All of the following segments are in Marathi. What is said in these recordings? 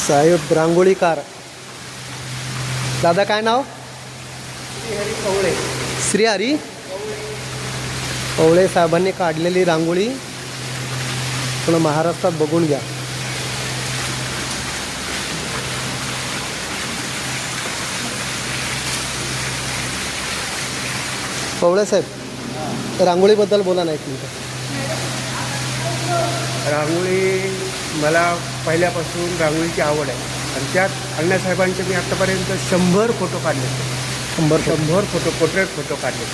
साहेब रांगोळीकार. दादा काय नाव? श्रीहरी पवळे. श्रीहरी पवळे साहेबांनी काढलेली रांगोळी पूर्ण महाराष्ट्रात बघून घ्या. पवळे साहेब, रांगोळीबद्दल बोला ना एक मिनिट. रांगोळी मला पहिल्यापासून रांगोळीची आवड आहे आणि त्यात अण्णासाहेबांचे मी आत्तापर्यंत 100 फोटो काढले. 100 फोटो, पोर्ट्रेट फोटो काढले.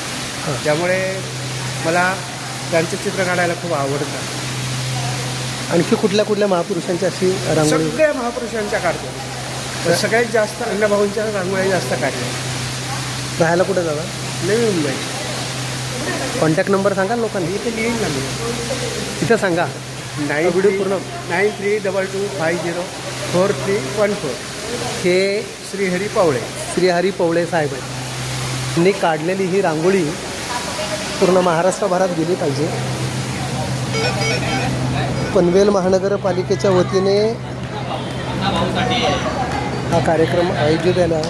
त्यामुळे मला त्यांचं चित्र काढायला खूप आवडतं. आणखी कुठल्या कुठल्या महापुरुषांची अशी रांगोळी? सगळ्या महापुरुषांच्या काढतो. तर सगळ्यात जास्त अण्णाभाऊंच्या रांगोळ्या जास्त काढल्या. राहायला कुठे जाता? नवी मुंबई. कॉन्टॅक्ट नंबर सांगा लोकांनी. इथे लिहिन ना मी. तिथं सांगा. व्हिडिओ पूर्ण. 9322504314. हे श्रीहरी पवळे. श्रीहरी पवळे साहेब आहेत. त्यांनी काढलेली ही रांगोळी पूर्ण महाराष्ट्रभरात गेली पाहिजे. पनवेल महानगरपालिकेच्या वतीने हा कार्यक्रम आयोजित झाला.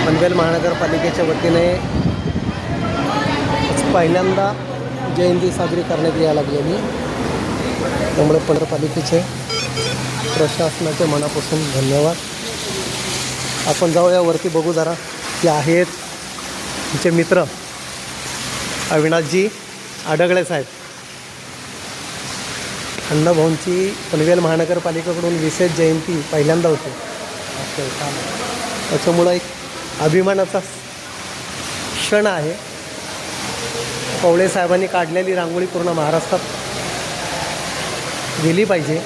पनवेल महानगरपालिकेच्या वतीने पहिल्यांदा जयंती साजरी करण्यात यायला लागलेली. त्यामुळे नगरपालिकेचे प्रशासनाचे मनापासून धन्यवाद. आपण जाऊया वरती, बघू जरा की आहेत तिचे मित्र अविनाशजी आडगळे साहेब. अण्णाभाऊंची पनवेल महानगरपालिकेकडून विशेष जयंती पहिल्यांदा होते. त्याच्यामुळं एक अभिमानाचा क्षण आहे. पवळे साहेबांनी काढलेली रांगोळी पूर्ण महाराष्ट्रात गेली पाहिजे.